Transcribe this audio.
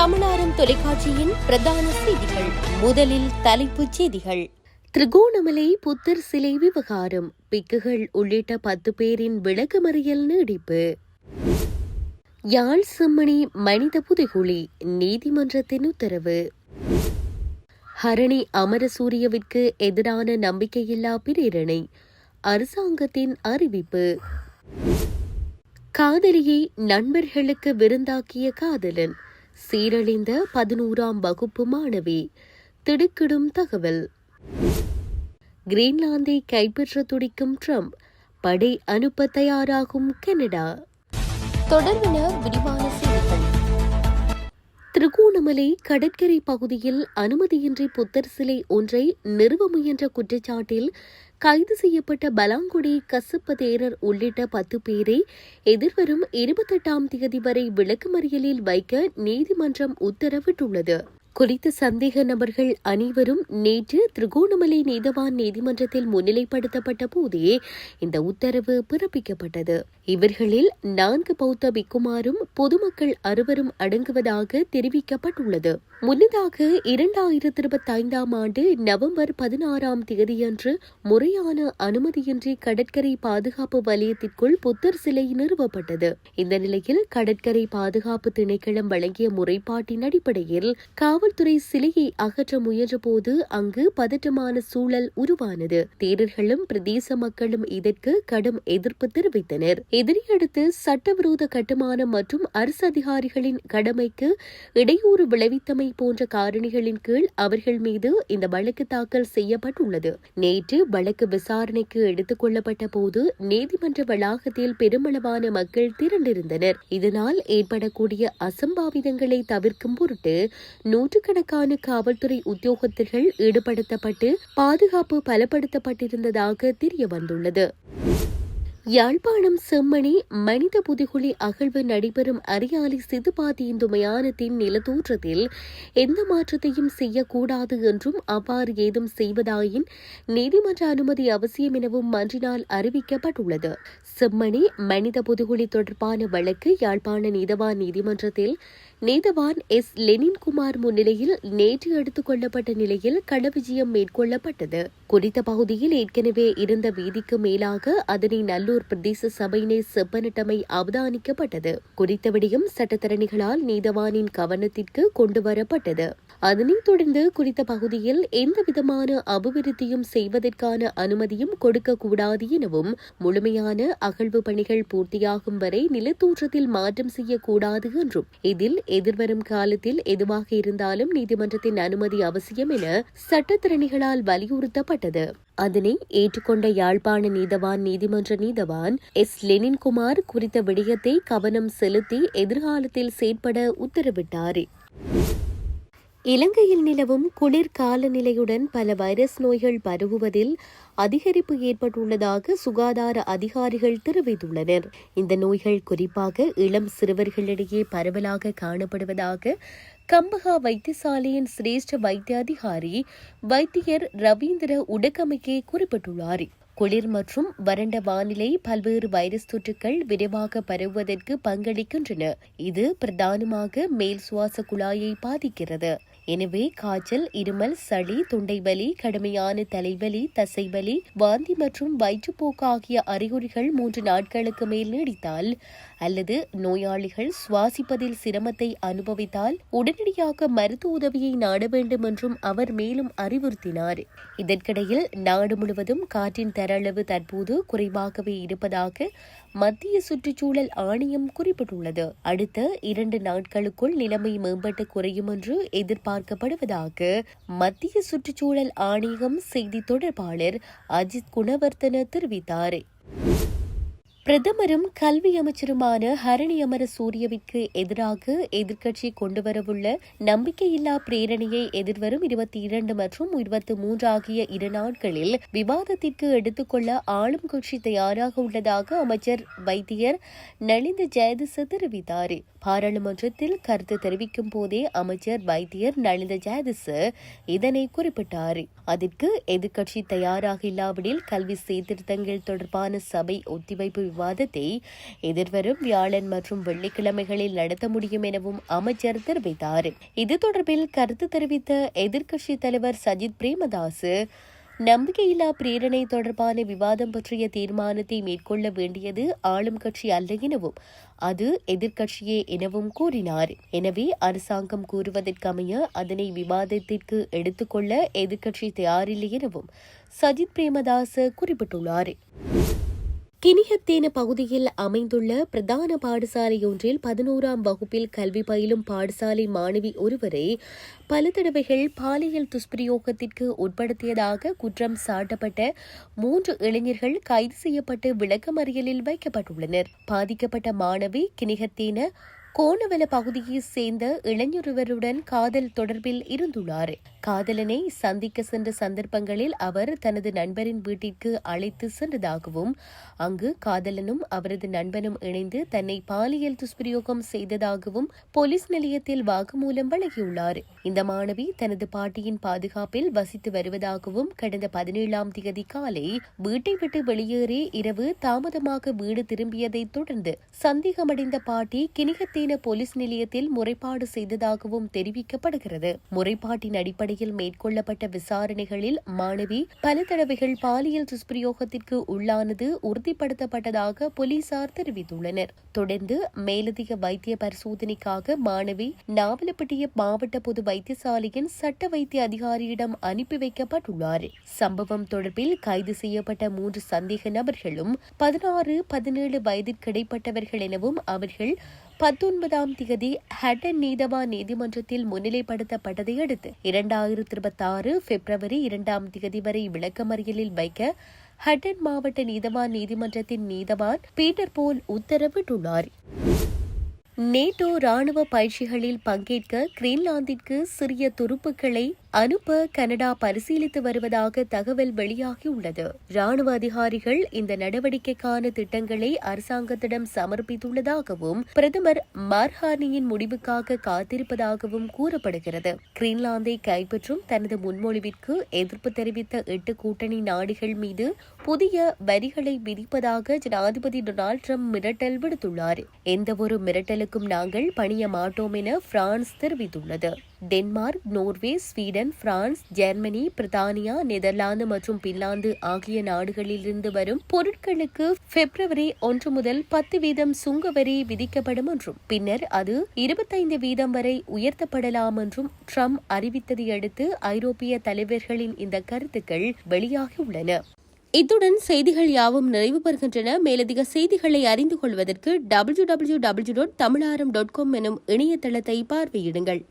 தமிழாரம் தொலைக்காட்சியின் பிரதான செய்திகள். முதலில் தலைப்புச் செய்திகள். திருகோணமலை புத்தர் சிலை விவகாரம், பிக்குகள் உள்ளிட்ட 10 பேரின் விளக்கமறியல் நீடிப்பு. யாழ் செம்மணி மனித புதைகுழி, நீதிமன்றத்தின் உத்தரவு. ஹரணி அமரசூரியவிற்கு எதிரான நம்பிக்கையில்லா பிரேரணை, அரசாங்கத்தின் அறிவிப்பு. காதலியை நண்பர்களுக்கு விருந்தாக்கிய காதலன், சீரழிந்த 11ஆம் வகுப்பு மாணவி, திடுக்கிடும் தகவல். கிரீன்லாந்தை கைப்பற்ற துடிக்கும் ட்ரம்ப், படை அனுப்ப தயாராகும் கனடா. தொடர்பான விரிவான செய்திகள். திருகோணமலை கடற்கரை பகுதியில் அனுமதியின்றி புத்தர் சிலை ஒன்றை நிறுவ முயன்ற குற்றச்சாட்டில் கைது செய்யப்பட்ட பலாங்குடி கசப்ப தேரர் உள்ளிட்ட 10 பேரை எதிர்வரும் 28ஆம் தேதி வரை விளக்கமறியலில் வைக்க நீதிமன்றம் உத்தரவிட்டுள்ளது. குறித்த சந்தேக நபர்கள் அனைவரும் நேற்று திருகோணமலை நீதவான் நீதிமன்றத்தில் முன்னிலைப்படுத்தப்பட்ட போதே இந்த உத்தரவு பிறப்பிக்கப்பட்டது. இவர்களில் 4 பௌத்த பிக்குமாரும் பொதுமக்கள் 6 அடங்குவதாக தெரிவிக்கப்பட்டுள்ளது. முன்னதாக 2025ஆம் ஆண்டு நவம்பர் 16ஆம் தேதியன்று முறையான அனுமதியின்றி கடற்கரை பாதுகாப்பு வலயத்திற்குள் புத்தர் சிலை நிறுவப்பட்டது. இந்த நிலையில் கடற்கரை பாதுகாப்பு திணைக்களம் வழங்கிய முறைப்பாட்டின் அடிப்படையில் காவல்துறை சிலையை அகற்ற முயன்றபோது அங்கு பதற்றமான சூழல் உருவானது. தேரர்களும் பிரதேச மக்களும் இதற்கு கடும் எதிர்ப்பு தெரிவித்தனர். இதனையடுத்து சட்டவிரோத கட்டுமானம் மற்றும் அரசு அதிகாரிகளின் கடமைக்கு இடையூறு விளைவித்தமை போன்ற காரணிகளின் கீழ் அவர்கள் மீது இந்த வழக்கு தாக்கல் செய்யப்பட்டுள்ளது. நேற்று வழக்கு விசாரணைக்கு எடுத்துக் கொள்ளப்பட்ட போது நீதிமன்ற வளாகத்தில் பெருமளவான மக்கள் திரண்டிருந்தனர். இதனால் ஏற்படக்கூடிய அசம்பாவிதங்களை தவிர்க்கும் பொருட்டு நூற்றுக்கணக்கான காவல்துறை உத்தியோகத்தர்கள் ஈடுபடுத்தப்பட்டு பாதுகாப்பு பலப்படுத்தப்பட்டிருந்ததாக தெரியவந்துள்ளது. யாழ்ப்பாணம் செம்மணி மனித புதைகுழி அகழ்வு நடைபெறும் அரியாலை சிதுபாதி இந்து மயானத்தின் நிலத்தோற்றத்தில் எந்த மாற்றத்தையும் செய்யக்கூடாது என்றும் அவ்வாறு ஏதும் செய்வதாயின் நீதிமன்ற அனுமதி அவசியம் எனவும் மன்றினால் அறிவிக்கப்பட்டுள்ளது. செம்மணி மனித புதைகுழி தொடர்பான வழக்கு யாழ்ப்பாண நீதவான் நீதிமன்றத்தில் நீதவான் எஸ் லெனின்குமார் முன்னிலையில் நேற்று எடுத்துக் கொள்ளப்பட்ட நிலையில் களவிஜயம் மேற்கொள்ளப்பட்டது. குறித்த பகுதியில் ஏற்கனவே இருந்த வீதிக்கு மேலாக அதனை நல்லூர் பிரதேச சபையினை செப்பனிட்டமை அவதானிக்கப்பட்டது. குறித்த விடயம் சட்டத்தரணிகளால் நீதவானின் கவனத்திற்கு கொண்டுவரப்பட்டது. அதனைத் தொடர்ந்து குறித்த பகுதியில் எந்தவிதமான அபிவிருத்தியும் செய்வதற்கான அனுமதியும் கொடுக்கக்கூடாது எனவும் முழுமையான அகழ்வு பணிகள் பூர்த்தியாகும் வரை நிலத்தோற்றத்தில் மாற்றம் செய்யக்கூடாது என்றும் இதில் எதிர்வரும் காலத்தில் எதுவாக இருந்தாலும் நீதிமன்றத்தின் அனுமதி அவசியம் என சட்டத்திறனிகளால் வலியுறுத்தப்பட்டது. அதனை ஏற்றுக்கொண்ட யாழ்ப்பாண நீதவான் நீதிமன்ற நீதவான் எஸ் லெனின்குமார் குறித்த விடயத்தை கவனம் செலுத்தி எதிர்காலத்தில் செயற்பட உத்தரவிட்டார். இலங்கையில் நிலவும் குளிர் காலநிலையுடன் பல வைரஸ் நோய்கள் பரவுவதில் அதிகரிப்பு ஏற்பட்டுள்ளதாக சுகாதார அதிகாரிகள் தெரிவித்துள்ளனர். இந்த நோய்கள் குறிப்பாக இளம் சிறுவர்களிடையே பரவலாக காணப்படுவதாக கம்பஹா வைத்தியசாலையின் சிரேஷ்ட வைத்திய அதிகாரி வைத்தியர் ரவீந்திர உடகமைக்கே குறிப்பிட்டுள்ளார். குளிர் மற்றும் வறண்ட வானிலை பல்வேறு வைரஸ் தொற்றுகள் விரைவாக பரவுவதற்கு பங்களிக்கின்றன. இது பிரதானமாக மேல் சுவாச குழாயை பாதிக்கிறது. எனவே காய்ச்சல், இருமல், சளி, தொண்டைவலி, கடுமையான தலைவலி, தசைவலி, வாந்தி மற்றும் வயிற்றுப்போக்கு ஆகிய அறிகுறிகள் 3 நாட்களுக்கு மேல் நீடித்தால் அல்லது நோயாளிகள் சுவாசிப்பதில் சிரமத்தை அனுபவித்தால் உடனடியாக மருத்துவ உதவியை நாட வேண்டும் என்றும் அவர் மேலும் அறிவுறுத்தினார். இதற்கிடையில் நாடு முழுவதும் காற்றின் தரளவு தற்போது குறைவாகவே இருப்பதாக மத்திய சுற்றுச்சூழல் ஆணையம் குறிப்பிட்டுள்ளது. அடுத்த 2 நாட்களுக்குள் நிலைமை மேம்பட்டு குறையும் என்று எதிர்பார்க்கப்படுவதாக மத்திய சுற்றுச்சூழல் ஆணையம் செய்தி தொடர்பாளர் அஜித் குணவர்த்தன தெரிவித்தார். பிரதமரும் கல்வி அமைச்சருமான ஹரணி அமரசூரியவிற்கு எதிராக எதிர்க்கட்சி கொண்டுவரவுள்ள நம்பிக்கையில்லா பிரேரணையை எதிர்வரும் 22 மற்றும் 23 ஆகிய 2 நாட்களில் விவாதத்திற்கு எடுத்துக்கொள்ள ஆளும் கட்சி தயாராக உள்ளதாக அமைச்சர் வைத்தியர் நலிந்த ஜெயதிச தெரிவித்தார். பாராளுமன்றத்தில் கருத்து தெரிவிக்கும் போதே அமைச்சர் வைத்தியர் நலிந்த ஜெயதிச இதனை குறிப்பிட்டார். அதற்கு எதிர்க்கட்சி தயாராக இல்லாவிடில் கல்வி சீர்திருத்தங்கள் தொடர்பான சபை ஒத்திவைப்பு விவாதத்தை எதிர்வரும் வியாழன் மற்றும் வெள்ளிக்கிழமைகளில் நடத்த முடியும் எனவும் அமைச்சர் தெரிவித்தார். இது தொடர்பில் கருத்து தெரிவித்த எதிர்க்கட்சித் தலைவர் சஜித் பிரேமதாஸ், நம்பிக்கையில்லா பிரேரணை தொடர்பான விவாதம் பற்றிய தீர்மானத்தை மேற்கொள்ள வேண்டியது ஆளும் கட்சி அல்ல எனவும் அது எதிர்க்கட்சியே எனவும் கூறினார். எனவே அரசாங்கம் கூறுவதற்கமைய அதனை விவாதத்திற்கு எடுத்துக்கொள்ள எதிர்க்கட்சி தயாரில்லை எனவும் சஜித் பிரேமதாஸ் குறிப்பிட்டுள்ளார். கினிகத்தேன பகுதியில் அமைந்துள்ள பிரதான பாடசாலையொன்றில் 11ஆம் வகுப்பில் கல்வி பயிலும் பாடசாலை மாணவி ஒருவரை பல தடவைகள் பாலியல் துஷ்பிரயோகத்திற்கு உட்படுத்தியதாக குற்றம் சாட்டப்பட்ட 3 இளைஞர்கள் கைது செய்யப்பட்டு விளக்கமறியலில் வைக்கப்பட்டுள்ளனர். பாதிக்கப்பட்ட மாணவி கினிகத்தேன கோணவல பகுதியை சேர்ந்த இளைஞருவருடன் காதல் தொடர்பில் இருந்துள்ளார். காதலனை சந்திக்க சென்ற சந்தர்ப்பங்களில் அவர் தனது நண்பரின் வீட்டிற்கு அழைத்து சென்றதாகவும் அங்கு காதலனும் அவரது நண்பனும் இணைந்து தன்னை பாலியல் துஷ்பிரயோகம் செய்ததாகவும் போலீஸ் நிலையத்தில் வாக்குமூலம் வழங்கியுள்ளார். இந்த மாணவி தனது பாட்டியின் பாதுகாப்பில் வசித்து வருவதாகவும் கடந்த 17ஆம் தேதி காலை வீட்டை விட்டு வெளியேறி இரவு தாமதமாக வீடு திரும்பியதை தொடர்ந்து சந்தேகமடைந்த பாட்டி கினிகத்தேன போலீஸ் நிலையத்தில் முறைப்பாடு செய்ததாகவும் தெரிவிக்கப்படுகிறது. முறைப்பாட்டின் அடிப்படையில் மேற்கொள்ளப்பட்ட விசாரணைகளில் மாணவி பல தடவைகள் பாலியல் துஷ்பிரயோகத்திற்கு உள்ளானது உறுதிப்படுத்தப்பட்டதாக போலீசார் தெரிவித்துள்ளனர். தொடர்ந்து மேலதிக வைத்திய பரிசோதனைக்காக மாணவி நாவலப்பிட்டிய மாவட்ட பொது வைத்தியசாலையின் சட்ட வைத்திய அதிகாரியிடம் அனுப்பி வைக்கப்பட்டுள்ளார். சம்பவம் தொடர்பில் கைது செய்யப்பட்ட 3 சந்தேக நபர்களும் 16, 17 வயதிற்கிடைப்பட்டவர்கள் எனவும் அவர்கள் 19ஆம் தேதி ஹட்டன் நீதவான் நீதிமன்றத்தில் முன்னிலைப்படுத்தப்பட்டதை அடுத்து 2026 பிப்ரவரி 2ஆம் தேதி வரை விளக்கமறியலில் வைக்க ஹட்டன் மாவட்ட நீதவான் நீதிமன்றத்தின் நீதவான் பீட்டர் போல் உத்தரவிட்டுள்ளார். நேட்டோ ராணுவ பயிற்சிகளில் பங்கேற்க கிரீன்லாந்திற்கு சிறிய துருப்புக்களை அனுப்ப கனடா பரிசீலித்து வருவதாக தகவல் வெளியாகியுள்ளது. ராணுவ அதிகாரிகள் இந்த நடவடிக்கைக்கான திட்டங்களை அரசாங்கத்திடம் சமர்ப்பித்துள்ளதாகவும் பிரதமர் மார்ஹானியின் முடிவுக்காக காத்திருப்பதாகவும் கூறப்படுகிறது. கிரீன்லாந்தை கைப்பற்றும் தனது முன்மொழிவிற்கு எதிர்ப்பு தெரிவித்த 8 கூட்டணி நாடுகள் மீது புதிய வரிகளை விதிப்பதாக ஜனாதிபதி டொனால்ட் ட்ரம்ப் மிரட்டல் விடுத்துள்ளார். எந்தவொரு மிரட்டலுக்கும் நாங்கள் பணிய மாட்டோம் என பிரான்ஸ் தெரிவித்துள்ளது. Denmark, Norway, Sweden, France, Germany, பிரித்தானியா, நெதர்லாந்து மற்றும் பின்லாந்து ஆகிய நாடுகளிலிருந்து வரும் பொருட்களுக்கு பிப்ரவரி 1 முதல் 10% சுங்க வரி விதிக்கப்படும் என்றும் பின்னர் அது 25% வரை உயர்த்தப்படலாம் என்றும் ட்ரம்ப் அறிவித்ததை அடுத்து ஐரோப்பிய தலைவர்களின் இந்த கருத்துக்கள் வெளியாகியுள்ளன. இத்துடன் செய்திகள் யாவும் நிறைவு பெறுகின்றன. மேலதிக செய்திகளை அறிந்து கொள்வதற்கு www.tamilaram.com எனும் இணையதளத்தை பார்வையிடுங்கள்.